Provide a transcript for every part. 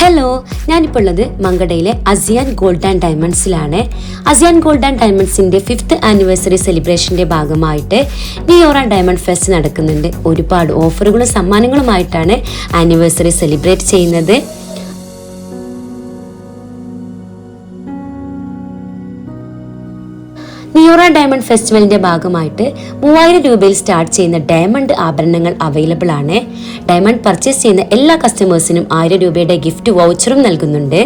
Hello, ഞാനിപ്പോൾ ഉള്ളത് മങ്കടയിലെ അസിയാൻ ഗോൾഡ് ആൻഡ് ഡയമണ്ട്സിലാണ്. അസിയാൻ ഗോൾഡ് ആൻഡ് ഡയമണ്ട്സിന്റെ 5th ആനിവേഴ്സറി സെലിബ്രേഷന്റെ ഭാഗമായിട്ട് നിയോറ ഡയമണ്ട് ഫെസ്റ്റ് നടക്കുന്നുണ്ട്. ഒരുപാട് ഓഫറുകളും സമ്മാനങ്ങളുമായിട്ടാണ് ആനിവേഴ്സറി സെലിബ്രേറ്റ് ചെയ്യുന്നത്. നിയോറ ഡയമണ്ട് ഫെസ്റ്റിവലിന്റെ ഭാഗമായിട്ട് 3000 രൂപയിൽ സ്റ്റാർട്ട് ചെയ്യുന്ന ഡയമണ്ട് ആഭരണങ്ങൾ അവൈലബിൾ ആണ്. ഡയമണ്ട് പർച്ചേസ് ചെയ്യുന്ന എല്ലാ കസ്റ്റമേഴ്സിനും 1000 രൂപയുടെ ഗിഫ്റ്റ് വൗച്ചറും നൽകുന്നുണ്ട്.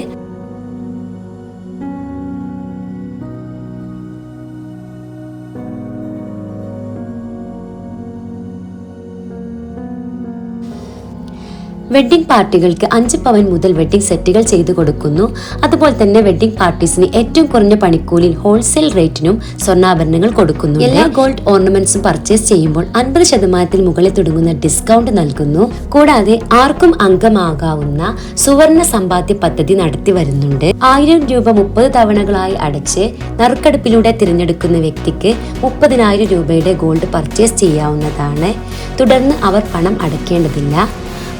വെഡ്ഡിംഗ് പാർട്ടികൾക്ക് 5 പവൻ മുതൽ വെഡ്ഡിംഗ് സെറ്റുകൾ ചെയ്തു കൊടുക്കുന്നു. അതുപോലെ തന്നെ വെഡ്ഡിംഗ് പാർട്ടീസിന് ഏറ്റവും കുറഞ്ഞ പണിക്കൂലിയിൽ ഹോൾസെയിൽ റേറ്റിനും സ്വർണ്ണാഭരണങ്ങൾ കൊടുക്കുന്നു. എല്ലാ ഗോൾഡ് ഓർണമെന്റ്സും പർച്ചേസ് ചെയ്യുമ്പോൾ 50% മുകളിൽ തുടങ്ങുന്ന ഡിസ്കൗണ്ട് നൽകുന്നു. കൂടാതെ ആർക്കും അംഗമാകാവുന്ന സുവർണ സമ്പാദ്യ പദ്ധതി നടത്തി വരുന്നുണ്ട്. 1000 രൂപ 30 തവണകളായി അടച്ച് നറുക്കെടുപ്പിലൂടെ തിരഞ്ഞെടുക്കുന്ന വ്യക്തിക്ക് 30,000 രൂപയുടെ ഗോൾഡ് പർച്ചേസ് ചെയ്യാവുന്നതാണ്. തുടർന്ന് അവർ പണം അടയ്ക്കേണ്ടതില്ല.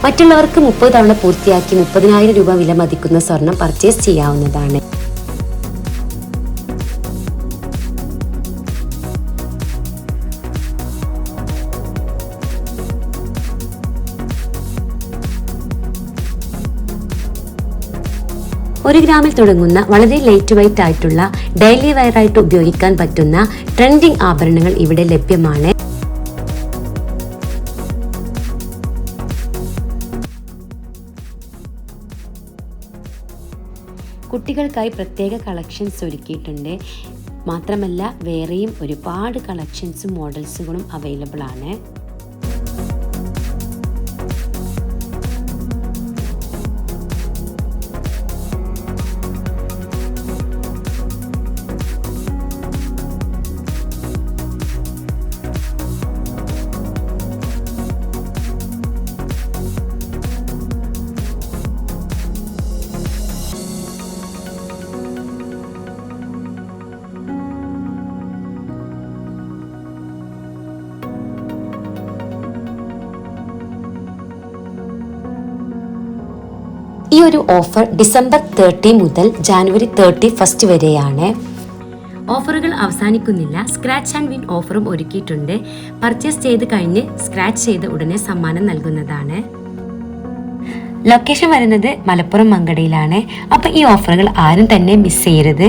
മറ്റുള്ളവർക്ക് 30 തവണ പൂർത്തിയാക്കി 30,000 രൂപ വില മതിക്കുന്ന സ്വർണം പർച്ചേസ് ചെയ്യാവുന്നതാണ്. ഒരു ഗ്രാമിൽ തുടങ്ങുന്ന വളരെ ലൈറ്റ് വെയ്റ്റ് ആയിട്ടുള്ള ഡെയിലി വെയർ ആയിട്ട് ഉപയോഗിക്കാൻ പറ്റുന്ന ട്രെൻഡിങ് ആഭരണങ്ങൾ ഇവിടെ ലഭ്യമാണ്. കുട്ടികൾക്കായി പ്രത്യേക കളക്ഷൻസ് ഒരുക്കിയിട്ടുണ്ട്. മാത്രമല്ല വേറെയും ഒരുപാട് കളക്ഷൻസും മോഡൽസുകളും അവൈലബിൾ ആണ്. ഈ ഒരു ഓഫർ ഡിസംബർ 30 മുതൽ ജനുവരി 31 വരെയാണ്. ഓഫറുകൾ അവസാനിക്കുന്നില്ല. സ്ക്രാച്ച് ആൻഡ് വിൻ ഓഫറും ഒരുക്കിയിട്ടുണ്ട്. പർച്ചേസ് ചെയ്ത് കഴിഞ്ഞ് സ്ക്രാച്ച് ചെയ്ത ഉടനെ സമ്മാനം നൽകുന്നതാണ്. ലൊക്കേഷൻ വരുന്നത് മലപ്പുറം മങ്കടയിലാണ്. അപ്പോൾ ഈ ഓഫറുകൾ ആരും തന്നെ മിസ് ചെയ്യരുത്.